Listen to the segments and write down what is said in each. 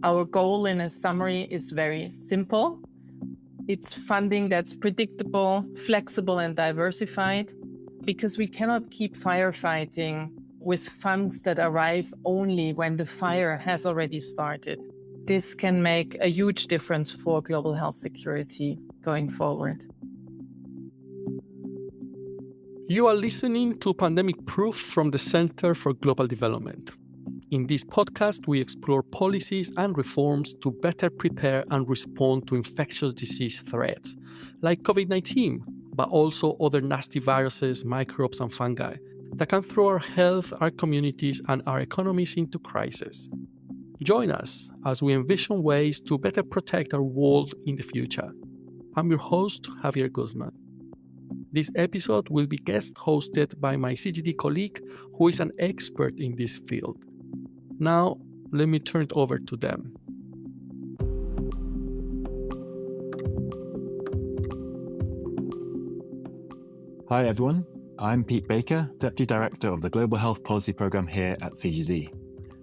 Our goal in a summary is very simple. It's funding that's predictable, flexible, and diversified, because we cannot keep firefighting with funds that arrive only when the fire has already started. This can make a huge difference for global health security going forward. You are listening to Pandemic Proof from the Center for Global Development. In this podcast, we explore policies and reforms to better prepare and respond to infectious disease threats, like COVID-19, but also other nasty viruses, microbes, and fungi that can throw our health, our communities, and our economies into crisis. Join us as we envision ways to better protect our world in the future. I'm your host, Javier Guzman. This episode will be guest hosted by my CGD colleague, who is an expert in this field. Now, let me turn it over to them. Hi everyone, I'm Pete Baker, Deputy Director of the Global Health Policy Programme here at CGD.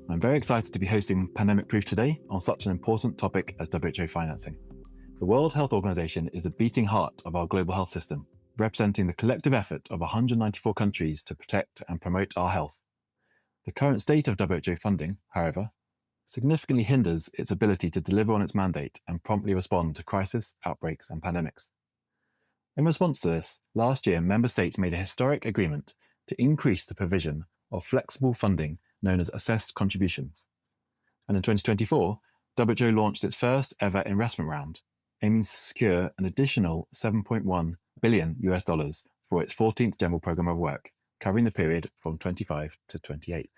I'm very excited to be hosting Pandemic Proof today on such an important topic as WHO financing. The World Health Organization is the beating heart of our global health system, representing the collective effort of 194 countries to protect and promote our health. The current state of WHO funding, however, significantly hinders its ability to deliver on its mandate and promptly respond to crisis, outbreaks, and pandemics. In response to this, last year, member states made a historic agreement to increase the provision of flexible funding known as assessed contributions. And in 2024, WHO launched its first ever investment round, aiming to secure an additional $7.1 billion for its 14th General Programme of Work, covering the period from 25 to 28.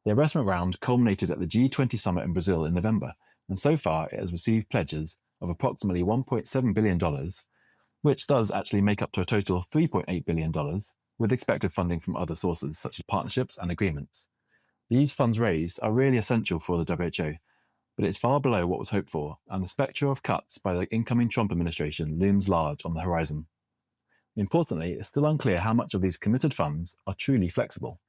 The investment round culminated at the G20 summit in Brazil in November, and so far it has received pledges of approximately $1.7 billion, which does actually make up to a total of $3.8 billion, with expected funding from other sources such as partnerships and agreements. These funds raised are really essential for the WHO, but it's far below what was hoped for, and the spectre of cuts by the incoming Trump administration looms large on the horizon. Importantly, it's still unclear how much of these committed funds are truly flexible.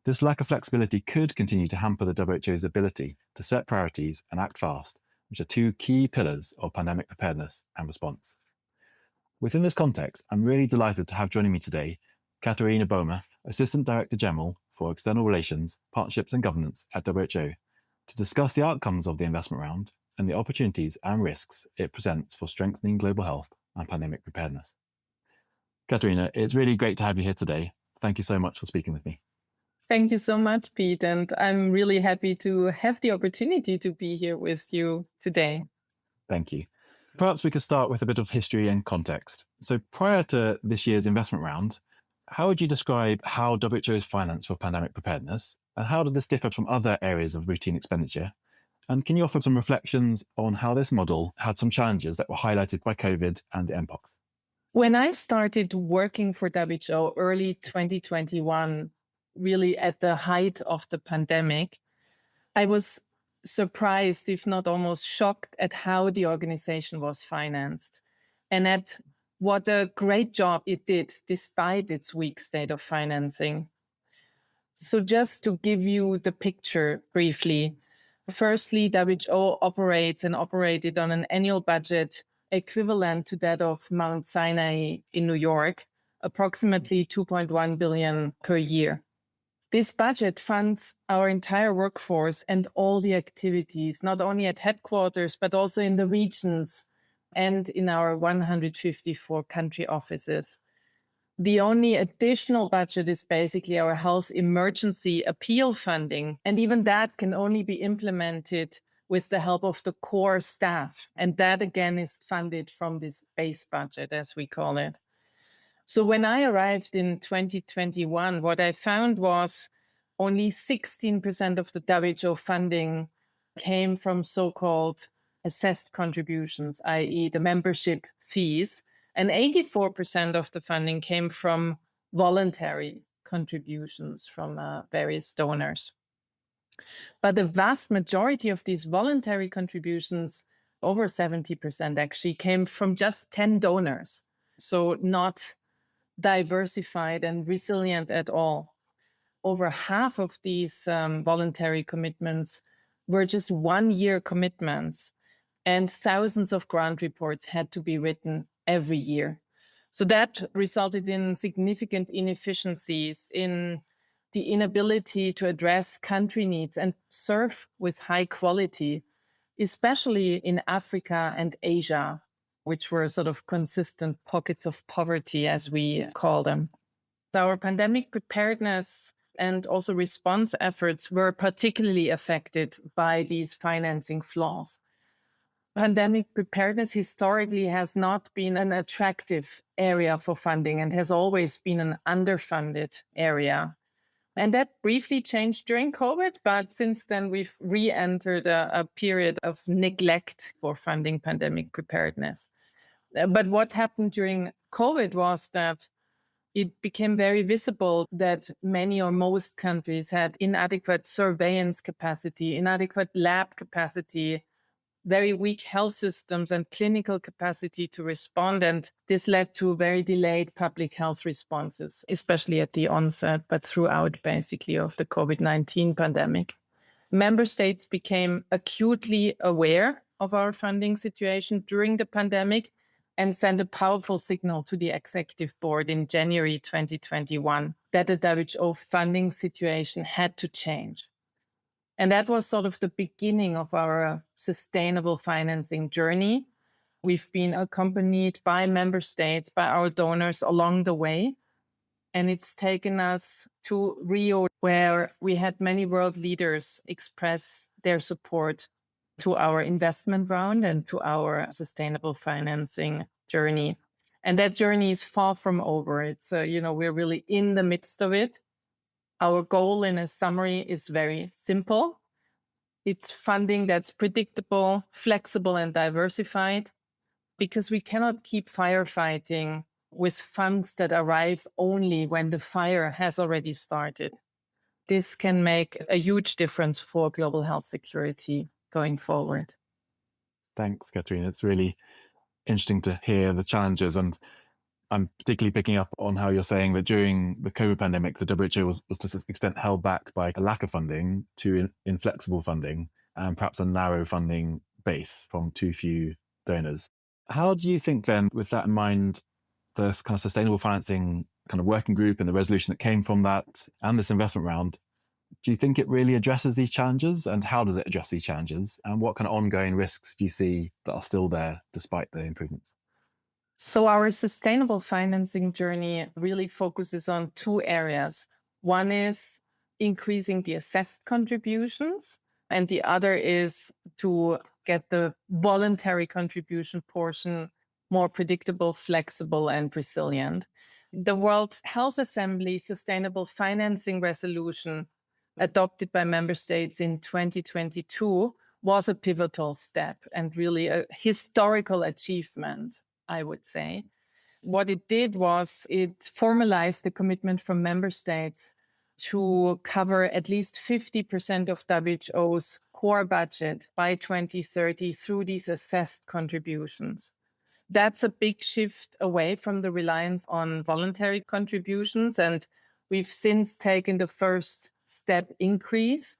This lack of flexibility could continue to hamper the WHO's ability to set priorities and act fast, which are two key pillars of pandemic preparedness and response. Within this context, I'm really delighted to have joining me today Catharina Boehme, Assistant Director General for External Relations, Partnerships and Governance at WHO, to discuss the outcomes of the investment round and the opportunities and risks it presents for strengthening global health and pandemic preparedness. Catharina, it's really great to have you here today. Thank you so much for speaking with me. Thank you so much, Pete. And I'm really happy to have the opportunity to be here with you today. Thank you. Perhaps we could start with a bit of history and context. So prior to this year's investment round, how would you describe how WHO is financed for pandemic preparedness? And how did this differ from other areas of routine expenditure? And can you offer some reflections on how this model had some challenges that were highlighted by COVID and the mpox? When I started working for WHO early 2021, really at the height of the pandemic, I was surprised, if not almost shocked, at how the organization was financed and at what a great job it did despite its weak state of financing. So just to give you the picture briefly, firstly, WHO operates and operated on an annual budget equivalent to that of Mount Sinai in New York, approximately $2.1 billion per year. This budget funds our entire workforce and all the activities, not only at headquarters, but also in the regions and in our 154 country offices. The only additional budget is basically our health emergency appeal funding, and even that can only be implemented with the help of the core staff. And that again is funded from this base budget, as we call it. So when I arrived in 2021, what I found was only 16% of the WHO funding came from so-called assessed contributions, i.e. the membership fees, and 84% of the funding came from voluntary contributions from various donors. But the vast majority of these voluntary contributions, over 70% actually, came from just 10 donors. So not diversified and resilient at all. Over half of these voluntary commitments were just 1-year commitments, and thousands of grant reports had to be written every year. So that resulted in significant inefficiencies, in the inability to address country needs and serve with high quality, especially in Africa and Asia, which were sort of consistent pockets of poverty, as we call them. Our pandemic preparedness and also response efforts were particularly affected by these financing flaws. Pandemic preparedness historically has not been an attractive area for funding and has always been an underfunded area. And that briefly changed during COVID, but since then we've re-entered a period of neglect for funding pandemic preparedness. But what happened during COVID was that it became very visible that many or most countries had inadequate surveillance capacity, inadequate lab capacity, very weak health systems and clinical capacity to respond. And this led to very delayed public health responses, especially at the onset, but throughout basically of the COVID-19 pandemic. Member states became acutely aware of our funding situation during the pandemic and sent a powerful signal to the executive board in January 2021 that the WHO funding situation had to change. And that was sort of the beginning of our sustainable financing journey. We've been accompanied by member states, by our donors along the way. And it's taken us to Rio, where we had many world leaders express their support to our investment round and to our sustainable financing journey. And that journey is far from over. It's, we're really in the midst of it. Our goal in a summary is very simple. It's funding that's predictable, flexible, and diversified, because we cannot keep firefighting with funds that arrive only when the fire has already started. This can make a huge difference for global health security going forward. Thanks, Catharina. It's really interesting to hear the challenges. And I'm particularly picking up on how you're saying that during the COVID pandemic, the WHO was to some extent held back by a lack of funding to inflexible funding and perhaps a narrow funding base from too few donors. How do you think then, with that in mind, this kind of sustainable financing kind of working group and the resolution that came from that and this investment round, do you think it really addresses these challenges? And how does it address these challenges? And what kind of ongoing risks do you see that are still there despite the improvements? So our sustainable financing journey really focuses on two areas. One is increasing the assessed contributions, and the other is to get the voluntary contribution portion more predictable, flexible, and resilient. The World Health Assembly Sustainable Financing Resolution, adopted by member states in 2022, was a pivotal step and really a historical achievement, I would say. What it did was it formalized the commitment from member states to cover at least 50% of WHO's core budget by 2030 through these assessed contributions. That's a big shift away from the reliance on voluntary contributions, and we've since taken the first step increase.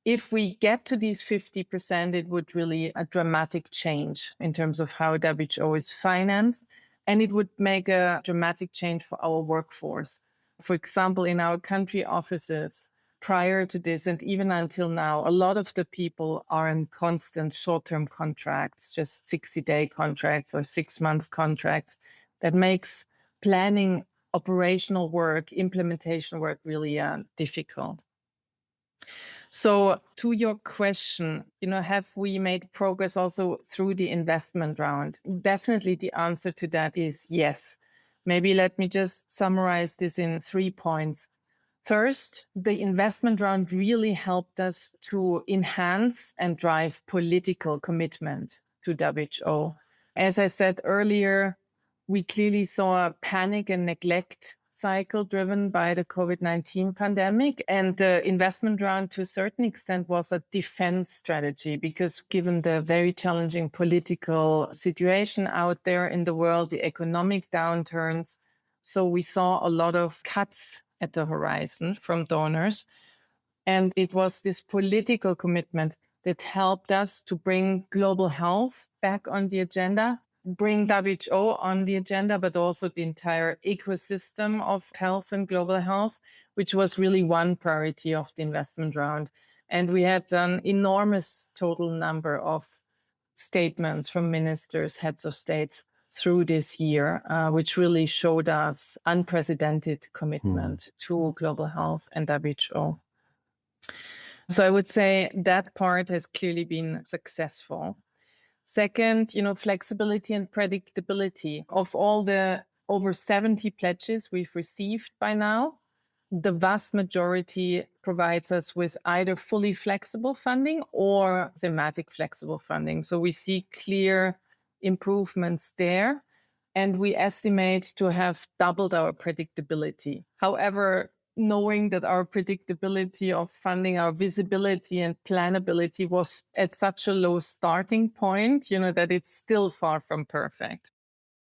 If we get to these 50%, it would really a dramatic change in terms of how WHO is financed, and it would make a dramatic change for our workforce. For example, in our country offices, prior to this and even until now, a lot of the people are in constant short-term contracts, just 60-day contracts or 6-month contracts. That makes planning operational work, implementation work really difficult. So to your question, have we made progress also through the investment round? Definitely the answer to that is yes. Maybe let me just summarize this in 3 points. First, the investment round really helped us to enhance and drive political commitment to WHO. As I said earlier, we clearly saw a panic and neglect cycle driven by the COVID-19 pandemic, and the investment round to a certain extent was a defense strategy, because given the very challenging political situation out there in the world, the economic downturns, so we saw a lot of cuts at the horizon from donors. And it was this political commitment that helped us to bring global health back on the agenda, bring WHO on the agenda, but also the entire ecosystem of health and global health, which was really one priority of the investment round. And we had an enormous total number of statements from ministers, heads of states through this year, which really showed us unprecedented commitment to global health and WHO. So I would say that part has clearly been successful. Second, flexibility and predictability. Of all the over 70 pledges we've received by now, the vast majority provides us with either fully flexible funding or thematic flexible funding. So we see clear improvements there, and we estimate to have doubled our predictability. However, knowing that our predictability of funding, our visibility and planability was at such a low starting point, that it's still far from perfect.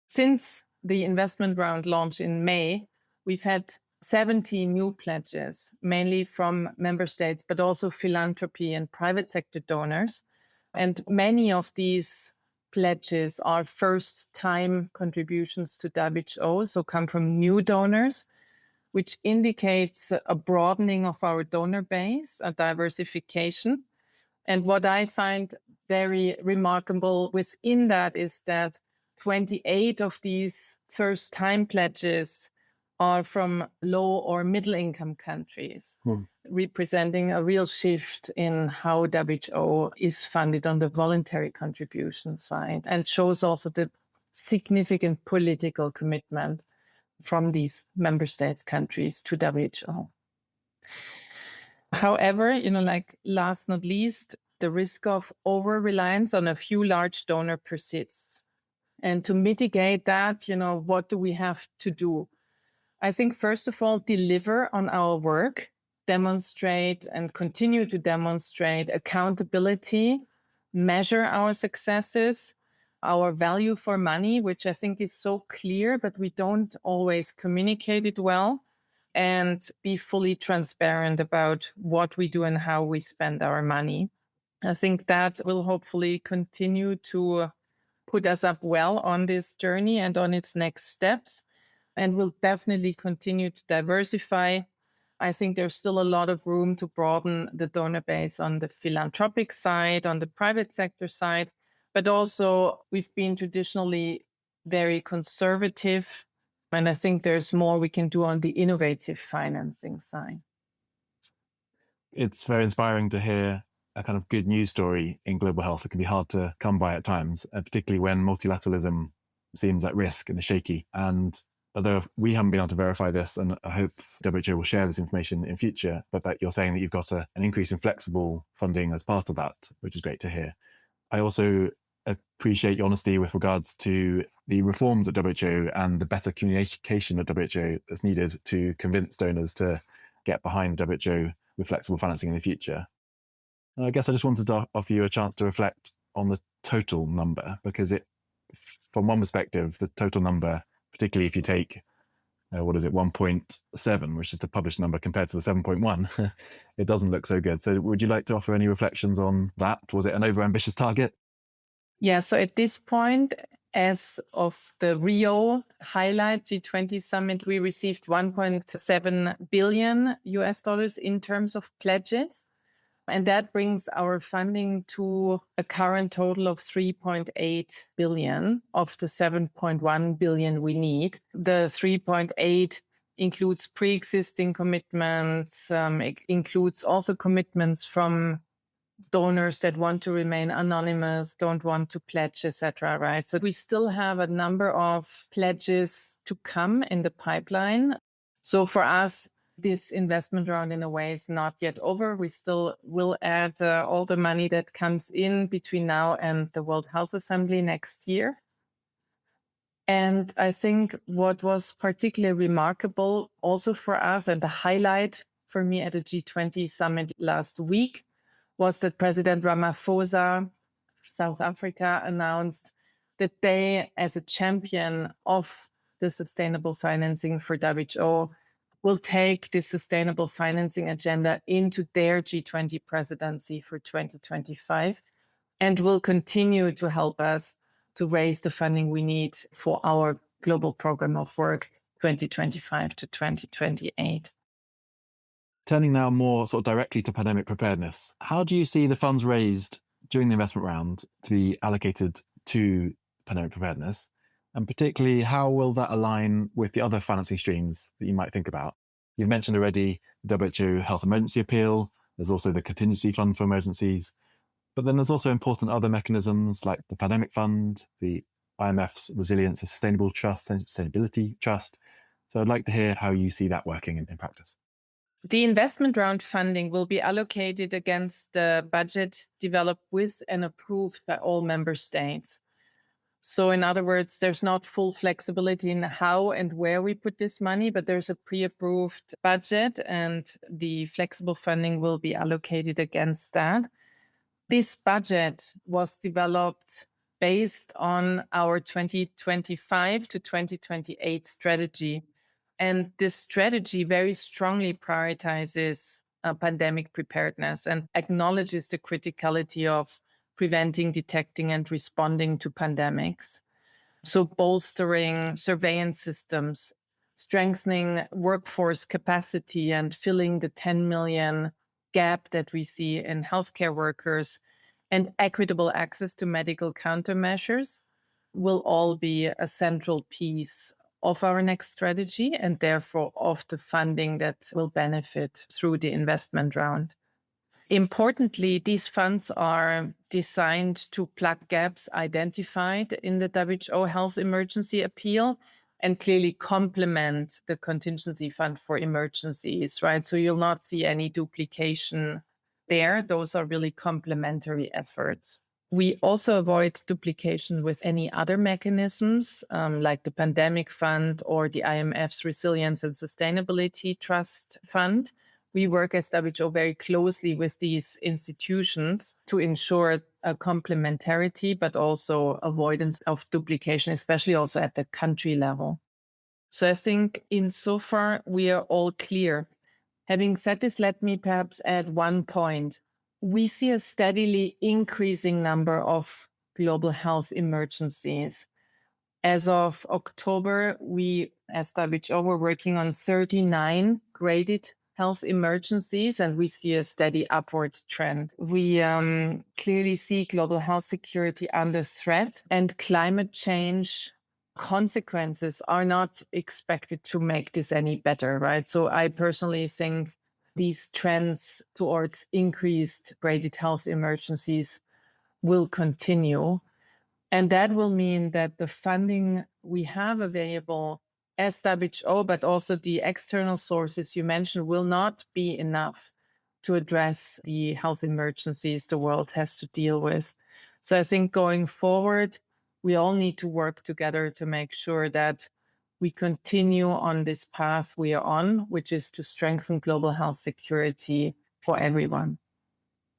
Since the investment round launch in May, we've had 70 new pledges, mainly from member states, but also philanthropy and private sector donors. And many of these pledges are first-time contributions to WHO, so come from new donors, which indicates a broadening of our donor base, a diversification. And what I find very remarkable within that is that 28 of these first-time pledges are from low or middle-income countries, representing a real shift in how WHO is funded on the voluntary contribution side, and shows also the significant political commitment from these member states countries to WHO. However, last not least, the risk of over-reliance on a few large donors persists. And to mitigate that, what do we have to do? I think, first of all, deliver on our work, demonstrate and continue to demonstrate accountability, measure our successes, our value for money, which I think is so clear, but we don't always communicate it well, and be fully transparent about what we do and how we spend our money. I think that will hopefully continue to put us up well on this journey and on its next steps, and will definitely continue to diversify. I think there's still a lot of room to broaden the donor base on the philanthropic side, on the private sector side, but also we've been traditionally very conservative, and I think there's more we can do on the innovative financing side. It's very inspiring to hear a kind of good news story in global health. It can be hard to come by at times, particularly when multilateralism seems at risk and is shaky. And although we haven't been able to verify this, and I hope WHO will share this information in future, but that you're saying that you've got an increase in flexible funding as part of that, which is great to hear. I also appreciate your honesty with regards to the reforms at WHO and the better communication at WHO that's needed to convince donors to get behind WHO with flexible financing in the future. And I guess I just wanted to offer you a chance to reflect on the total number, because from one perspective, the total number, particularly if you take, 1.7, which is the published number compared to the 7.1, it doesn't look so good. So would you like to offer any reflections on that? Was it an overambitious target? Yeah, so at this point, as of the Rio highlight G20 summit, we received $1.7 billion in terms of pledges. And that brings our funding to a current total of 3.8 billion of the 7.1 billion we need. The 3.8 includes pre-existing commitments, it includes also commitments from donors that want to remain anonymous, don't want to pledge, etc. Right? So we still have a number of pledges to come in the pipeline. So for us, this investment round in a way is not yet over. We still will add all the money that comes in between now and the World Health Assembly next year. And I think what was particularly remarkable also for us, and the highlight for me at the G20 summit last week, was that President Ramaphosa, South Africa, announced that they, as a champion of the sustainable financing for WHO, will take the sustainable financing agenda into their G20 presidency for 2025 and will continue to help us to raise the funding we need for our global program of work 2025 to 2028. Turning now more sort of directly to pandemic preparedness, how do you see the funds raised during the investment round to be allocated to pandemic preparedness? And particularly, how will that align with the other financing streams that you might think about? You've mentioned already the WHO Health Emergency Appeal. There's also the Contingency Fund for Emergencies. But then there's also important other mechanisms like the Pandemic Fund, the IMF's Resilience and Sustainability Trust. So I'd like to hear how you see that working in practice. The investment round funding will be allocated against the budget developed with and approved by all member states. So in other words, there's not full flexibility in how and where we put this money, but there's a pre-approved budget and the flexible funding will be allocated against that. This budget was developed based on our 2025 to 2028 strategy. And this strategy very strongly prioritizes pandemic preparedness and acknowledges the criticality of preventing, detecting, and responding to pandemics. So bolstering surveillance systems, strengthening workforce capacity, and filling the 10 million gap that we see in healthcare workers, and equitable access to medical countermeasures will all be a central piece of our next strategy and therefore of the funding that will benefit through the investment round. Importantly, these funds are designed to plug gaps identified in the WHO Health Emergency Appeal and clearly complement the Contingency Fund for Emergencies, right? So you'll not see any duplication there. Those are really complementary efforts. We also avoid duplication with any other mechanisms like the Pandemic Fund or the IMF's Resilience and Sustainability Trust Fund. We work as WHO very closely with these institutions to ensure a complementarity, but also avoidance of duplication, especially also at the country level. So I think insofar we are all clear. Having said this, let me perhaps add one point. We see a steadily increasing number of global health emergencies. As of October, we, as WHO, were working on 39 graded health emergencies, and we see a steady upward trend. We clearly see global health security under threat, and climate change consequences are not expected to make this any better, right? So I personally think these trends towards increased graded health emergencies will continue. And that will mean that the funding we have available as WHO, but also the external sources you mentioned, will not be enough to address the health emergencies the world has to deal with. So I think going forward, we all need to work together to make sure that we continue on this path we are on, which is to strengthen global health security for everyone.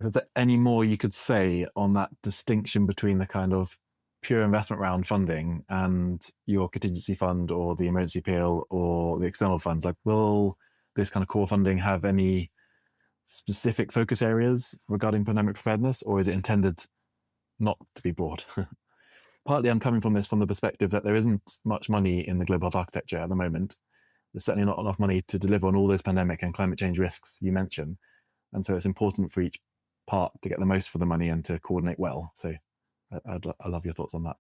Is there any more you could say on that distinction between the kind of pure investment round funding and your contingency fund or the emergency appeal or the external funds? Like, will this kind of core funding have any specific focus areas regarding pandemic preparedness, or is it intended not to be broad? Partly I'm coming from this from the perspective that there isn't much money in the global health architecture at the moment. There's certainly not enough money to deliver on all those pandemic and climate change risks you mentioned. And so it's important for each part to get the most for the money and to coordinate well. So I love your thoughts on that.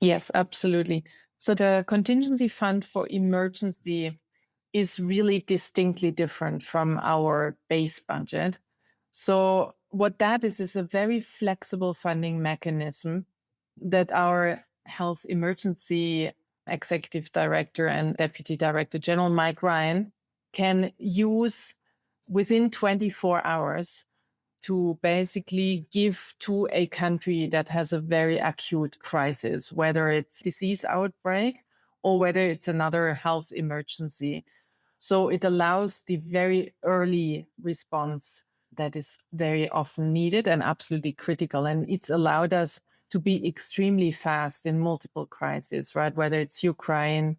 Yes, absolutely. So the Contingency Fund for Emergency is really distinctly different from our base budget. So what that is a very flexible funding mechanism that our Health Emergency Executive Director and Deputy Director General Mike Ryan can use within 24 hours to basically give to a country that has a very acute crisis, whether it's disease outbreak or whether it's another health emergency. So it allows the very early response that is very often needed and absolutely critical. And it's allowed us to be extremely fast in multiple crises, right? Whether it's Ukraine,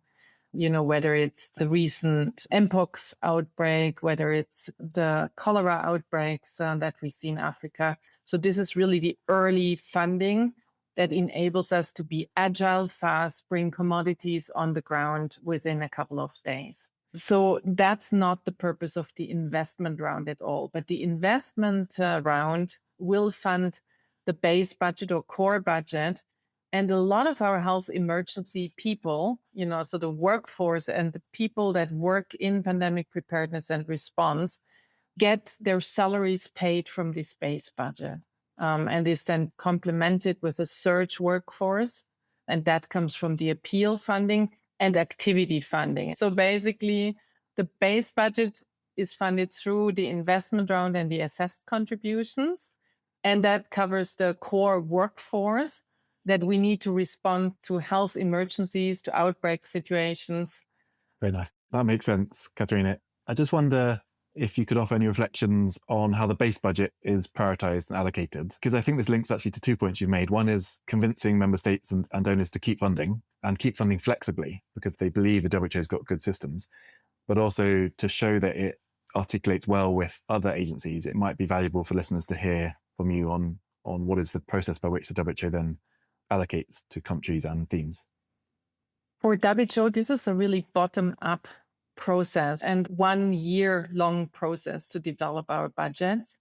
whether it's the recent Mpox outbreak, whether it's the cholera outbreaks that we see in Africa. So this is really the early funding that enables us to be agile, fast, bring commodities on the ground within a couple of days. So that's not the purpose of the investment round at all. But the investment round will fund the base budget or core budget. And a lot of our health emergency people, so the workforce and the people that work in pandemic preparedness and response get their salaries paid from this base budget. And is then complemented with a surge workforce. And that comes from the appeal funding and activity funding. So basically, the base budget is funded through the investment round and the assessed contributions. And that covers the core workforce that we need to respond to health emergencies, to outbreak situations. Very nice. That makes sense, Catharina. I just wonder if you could offer any reflections on how the base budget is prioritized and allocated, because I think this links actually to 2 points you've made. One is convincing member states and donors to keep funding flexibly because they believe the WHO's got good systems, but also to show that it articulates well with other agencies. It might be valuable for listeners to hear from you on what is the process by which the WHO then allocates to countries and themes. For WHO, this is a really bottom-up process and 1 year long process to develop our budgets.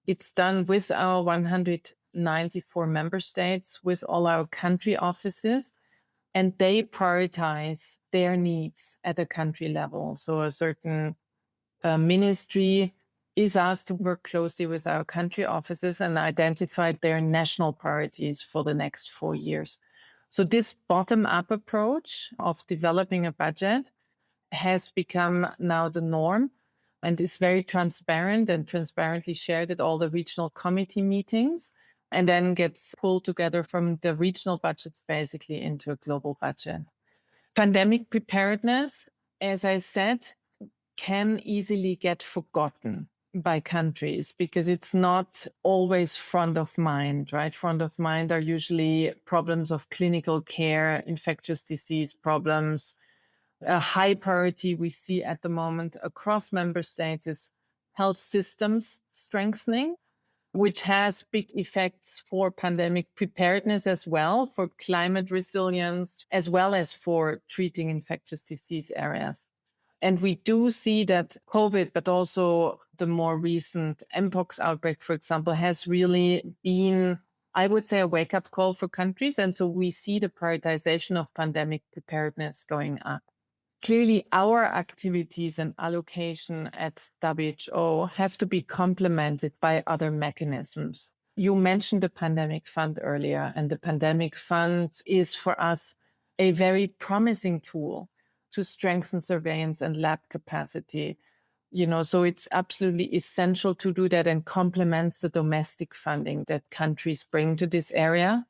It's done with our 194 member states, with all our country offices, and they prioritize their needs at a country level. So a certain ministry is asked to work closely with our country offices and identify their national priorities for the next 4 years. So this bottom-up approach of developing a budget has become now the norm and is very transparent and transparently shared at all the regional committee meetings, and then gets pulled together from the regional budgets basically into a global budget. Pandemic preparedness, as I said, can easily get forgotten by countries because it's not always front of mind, right? Front of mind are usually problems of clinical care, infectious disease problems. A high priority we see at the moment across member states is health systems strengthening, which has big effects for pandemic preparedness as well, for climate resilience, as well as for treating infectious disease areas. And we do see that COVID, but also the more recent Mpox outbreak, for example, has really been, I would say, a wake-up call for countries. And so we see the prioritization of pandemic preparedness going up. Clearly, our activities and allocation at WHO have to be complemented by other mechanisms. You mentioned the pandemic fund earlier, and the pandemic fund is for us a very promising tool to strengthen surveillance and lab capacity. So it's absolutely essential to do that and complements the domestic funding that countries bring to this area.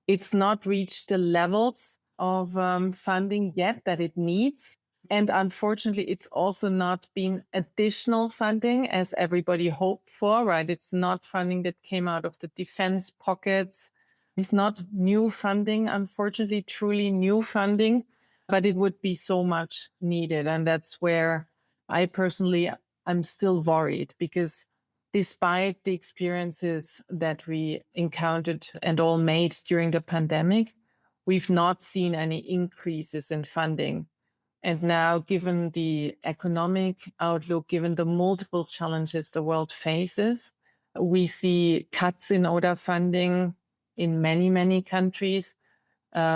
It's not reached the levels of funding yet that it needs. And unfortunately, it's also not been additional funding as everybody hoped for, right? It's not funding that came out of the defense pockets. It's not new funding, unfortunately, truly new funding, but it would be so much needed. And that's where I personally, I'm still worried because despite the experiences that we encountered and all made during the pandemic, we've not seen any increases in funding. And now, given the economic outlook, given the multiple challenges the world faces, we see cuts in ODA funding in many, many countries.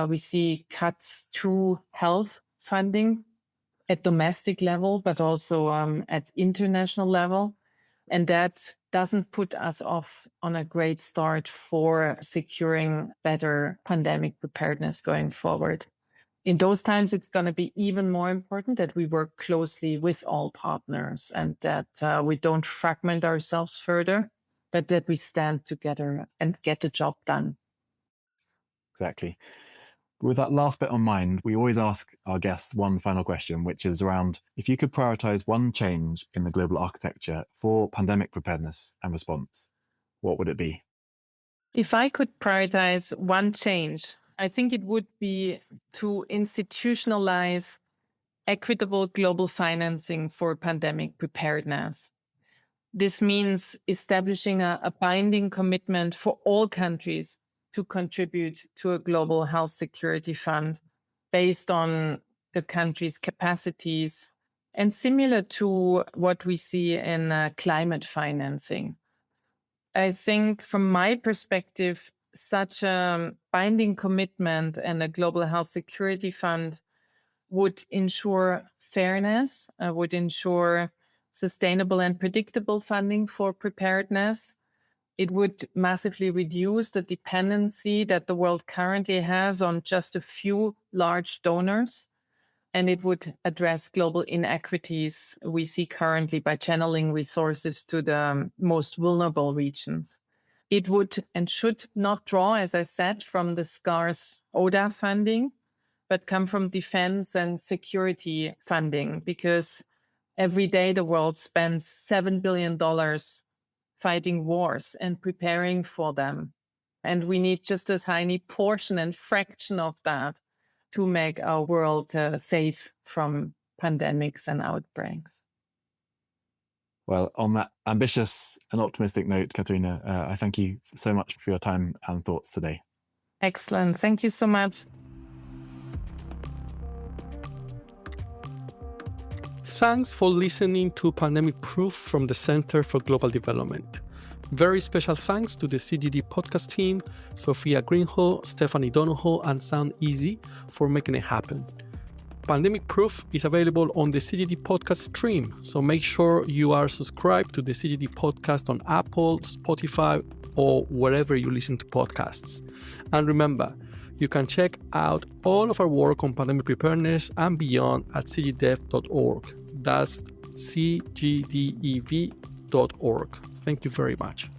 We see cuts to health funding at domestic level, but also at international level. And that doesn't put us off on a great start for securing better pandemic preparedness going forward. In those times, it's going to be even more important that we work closely with all partners and that we don't fragment ourselves further, but that we stand together and get the job done. Exactly. With that last bit on mind, we always ask our guests one final question, which is around if you could prioritize one change in the global architecture for pandemic preparedness and response, what would it be? If I could prioritize one change, I think it would be to institutionalize equitable global financing for pandemic preparedness. This means establishing a binding commitment for all countries to contribute to a global health security fund based on the country's capacities and similar to what we see in climate financing. I think from my perspective, such a binding commitment and a global health security fund would ensure fairness, would ensure sustainable and predictable funding for preparedness. It would massively reduce the dependency that the world currently has on just a few large donors. And it would address global inequities we see currently by channeling resources to the most vulnerable regions. It would and should not draw, as I said, from the scarce ODA funding, but come from defense and security funding, because every day the world spends $7 billion fighting wars and preparing for them. And we need just a tiny portion and fraction of that to make our world safe from pandemics and outbreaks. Well, on that ambitious and optimistic note, Catharina, I thank you so much for your time and thoughts today. Excellent. Thank you so much. Thanks for listening to Pandemic Proof from the Center for Global Development. Very special thanks to the CGD podcast team, Sophia Greenhill, Stephanie Donohoe, and Sound Easy for making it happen. Pandemic Proof is available on the CGD podcast stream, so make sure you are subscribed to the CGD podcast on Apple, Spotify, or wherever you listen to podcasts. And remember, you can check out all of our work on pandemic preparedness and beyond at cgdev.org. That's cgdev.org. Thank you very much.